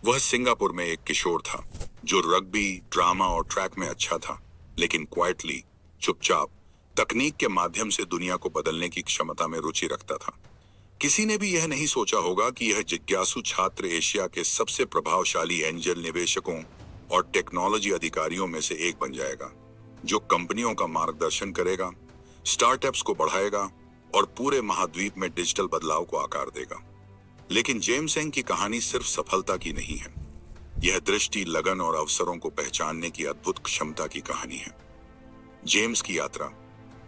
वह सिंगापुर में एक किशोर था जो रग्बी, ड्रामा और ट्रैक में अच्छा था, लेकिन क्वाइटली, चुपचाप, तकनीक के माध्यम से दुनिया को बदलने की क्षमता में रुचि रखता था। किसी ने भी यह नहीं सोचा होगा कि यह जिज्ञासु छात्र एशिया के सबसे प्रभावशाली एंजल निवेशकों और टेक्नोलॉजी अधिकारियों में से एक बन जाएगा, जो कंपनियों का मार्गदर्शन करेगा, स्टार्टअप्स को बढ़ाएगा और पूरे महाद्वीप में डिजिटल बदलाव को आकार देगा। लेकिन जेम्स एंग की कहानी सिर्फ सफलता की नहीं है। यह दृष्टि, लगन और अवसरों को पहचानने की अद्भुत क्षमता की कहानी है। जेम्स की यात्रा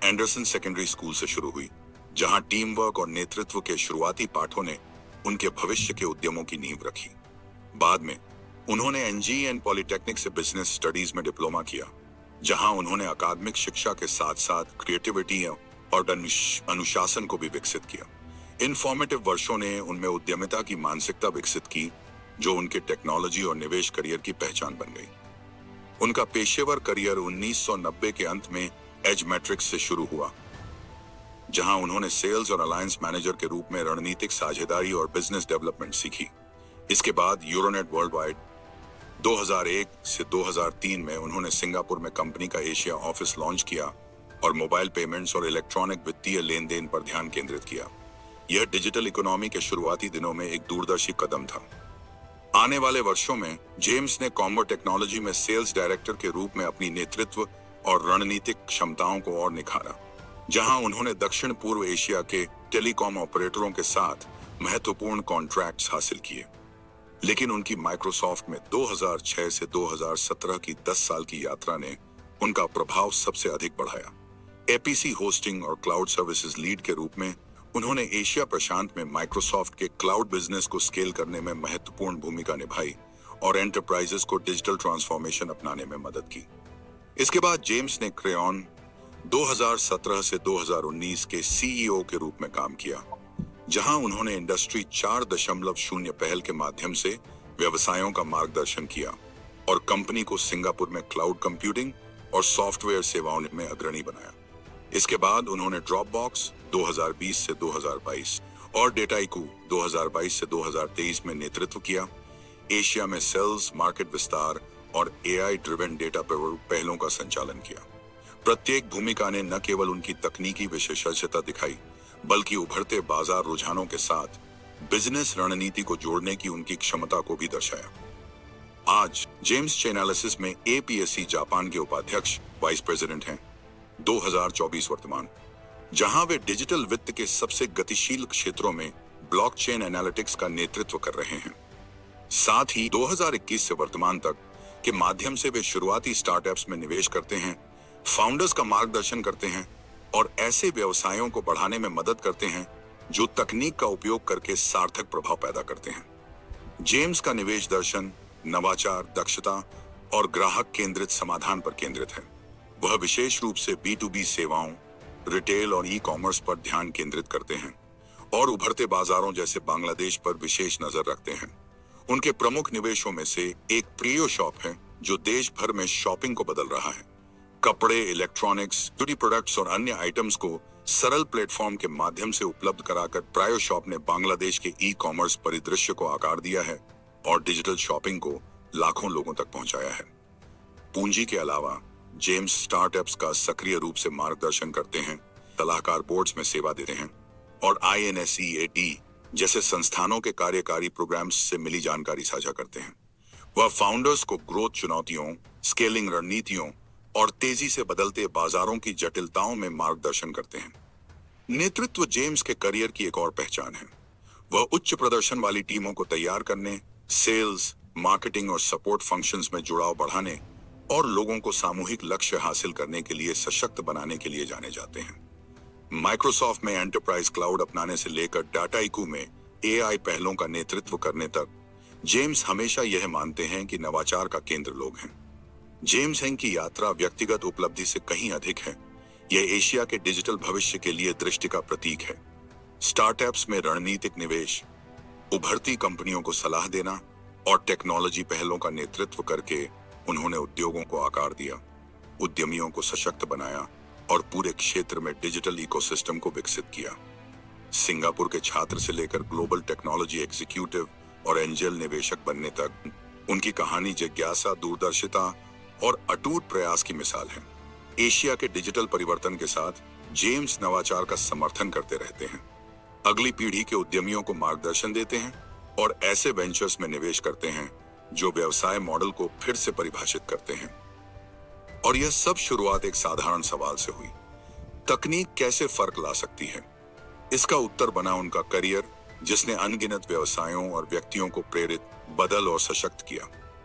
एंडरसन सेकेंडरी स्कूल से शुरू हुई, जहां टीम वर्क और नेतृत्व के शुरुआती पाठों ने उनके भविष्य के उद्यमों की नींव रखी। बाद में उन्होंने एनजी पॉलिटेक्निक से बिजनेस स्टडीज में डिप्लोमा किया, जहां उन्होंने अकादमिक शिक्षा के साथ साथ क्रिएटिविटी और अनुशासन को भी विकसित किया। इन फॉर्मेटिव वर्षों ने उनमें उद्यमिता की मानसिकता विकसित की, जो उनके टेक्नोलॉजी और निवेश करियर की पहचान बन गई। उनका पेशेवर करियर 1990 के अंत में एज मैट्रिक्स से शुरू हुआ, जहां उन्होंने सेल्स और अलायंस मैनेजर के रूप में रणनीतिक साझेदारी और बिजनेस डेवलपमेंट सीखी। इसके बाद यूरोनेट वर्ल्ड वाइड 2001 से 2003 में उन्होंने सिंगापुर में कंपनी का एशिया ऑफिस लॉन्च किया और मोबाइल पेमेंट्स और इलेक्ट्रॉनिक वित्तीय लेन देन पर ध्यान केंद्रित किया। यह डिजिटल इकोनॉमी के शुरुआती दिनों में एक दूरदर्शी कदम था। आने वाले वर्षों में जेम्स ने कॉम्बो टेक्नोलॉजी में सेल्स डायरेक्टर के रूप में अपनी नेतृत्व और रणनीतिक क्षमताओं को और निखारा, जहां उन्होंने दक्षिण पूर्व एशिया के टेलीकॉम ऑपरेटरों के साथ महत्वपूर्ण कॉन्ट्रैक्ट्स हासिल किए। लेकिन उनकी माइक्रोसॉफ्ट में 2006 से 2017 की 10 साल की यात्रा ने उनका प्रभाव सबसे अधिक बढ़ाया। एपीसी होस्टिंग और क्लाउड सर्विसेज लीड के रूप में उन्होंने एशिया प्रशांत में माइक्रोसॉफ्ट के क्लाउड बिजनेस को स्केल करने में महत्वपूर्ण भूमिका निभाई और एंटरप्राइजेस को डिजिटल ट्रांसफॉर्मेशन अपनाने में मदद की। इसके बाद जेम्स ने क्रेयॉन 2017 से 2019 के सीईओ के रूप में काम किया, जहां उन्होंने इंडस्ट्री 4.0 पहल के माध्यम से व्यवसायों का मार्गदर्शन किया और कंपनी को सिंगापुर में क्लाउड कंप्यूटिंग और सॉफ्टवेयर सेवाओं में अग्रणी बनाया। इसके बाद उन्होंने ड्रॉपबॉक्स 2020 से 2022 और डेटाइकू 2022 से 2023 में नेतृत्व किया। एशिया में सेल्स, मार्केट विस्तार और एआई ड्रिवन डेटा पहलों का संचालन किया। प्रत्येक भूमिका ने न केवल उनकी तकनीकी विशेषज्ञता दिखाई, बल्कि उभरते बाजार रुझानों के साथ बिजनेस रणनीति को जोड़ने की उनकी क्षमता को भी दर्शाया। आज जेम्स चेनालिसिस में एपीएससी जापान के उपाध्यक्ष वाइस प्रेसिडेंट हैं। 2024 वर्तमान, जहां वे डिजिटल वित्त के सबसे गतिशील क्षेत्रों में ब्लॉकचेन एनालिटिक्स का नेतृत्व कर रहे हैं। साथ ही 2021 से वर्तमान तक के माध्यम से वे शुरुआती स्टार्टअप्स में निवेश करते हैं, फाउंडर्स का मार्गदर्शन करते हैं और ऐसे व्यवसायों को बढ़ाने में मदद करते हैं जो तकनीक का उपयोग करके सार्थक प्रभाव पैदा करते हैं। जेम्स का निवेश दर्शन नवाचार, दक्षता और ग्राहक केंद्रित समाधान पर केंद्रित है। वह विशेष रूप से B2B सेवाओं, रिटेल और ई-कॉमर्स पर ध्यान केंद्रित करते हैं और उभरते बाजारों जैसे बांग्लादेश पर विशेष नजर रखते हैं। उनके प्रमुख निवेशों में से एक प्रियो शॉप है, जो देश भर में शॉपिंग को बदल रहा है। कपड़े, इलेक्ट्रॉनिक्स, ब्यूटी प्रोडक्ट्स और अन्य आइटम्स को सरल प्लेटफॉर्म के माध्यम से उपलब्ध कराकर प्रायो शॉप ने बांग्लादेश के ई-कॉमर्स परिदृश्य को आकार दिया है और डिजिटल शॉपिंग को लाखों लोगों तक पहुंचाया है। पूंजी के अलावा जेम्स स्टार्टअप्स का सक्रिय रूप से मार्गदर्शन करते हैं, सलाहकार बोर्ड्स में सेवा देते हैं और INSEAD जैसे संस्थानों के कार्यकारी प्रोग्राम्स से मिली जानकारी साझा करते हैं। वह फाउंडर्स को ग्रोथ चुनौतियों, स्केलिंग रणनीतियों और तेजी से बदलते बाजारों की जटिलताओं में मार्गदर्शन करते हैं। नेतृत्व जेम्स के करियर की एक और पहचान है। वह उच्च प्रदर्शन वाली टीमों को तैयार करने, सेल्स, मार्केटिंग और सपोर्ट फंक्शंस में जुड़ाव बढ़ाने और लोगों को सामूहिक लक्ष्य हासिल करने के लिए सशक्त बनाने के लिए जाने जाते हैं। माइक्रोसॉफ्ट में एंटरप्राइज क्लाउड अपनाने से लेकर डाटाइकू में AI पहलों का नेतृत्व करने तक जेम्स हमेशा यह मानते हैं कि नवाचार का केंद्र लोग हैं। जेम्स एंग की यात्रा व्यक्तिगत उपलब्धि से कहीं अधिक है। यह एशिया के डिजिटल भविष्य के लिए दृष्टि का प्रतीक है। स्टार्टअप्स में रणनीतिक निवेश, उभरती कंपनियों को सलाह देना और टेक्नोलॉजी पहलों का नेतृत्व करके उन्होंने उद्योगों को आकार दिया, उद्यमियों को सशक्त बनाया और पूरे क्षेत्र में डिजिटल इकोसिस्टम को विकसित किया। सिंगापुर के छात्र से लेकर ग्लोबल टेक्नोलॉजी एग्जीक्यूटिव और एंजल निवेशक बनने तक उनकी कहानी जिज्ञासा, दूरदर्शिता और अटूट प्रयास की मिसाल है। एशिया के डिजिटल परिवर्तन के साथ जेम्स नवाचार का समर्थन करते रहते हैं, अगली पीढ़ी के उद्यमियों को मार्गदर्शन देते हैं और ऐसे वेंचर्स में निवेश करते हैं जो व्यवसाय मॉडल को फिर से परिभाषित करते हैं। और यह सब शुरुआत एक साधारण सवाल से हुई, तकनीक कैसे फर्क ला सकती है। इसका उत्तर बना उनका करियर, जिसने अनगिनत व्यवसायों और व्यक्तियों को प्रेरित, बदल और सशक्त किया।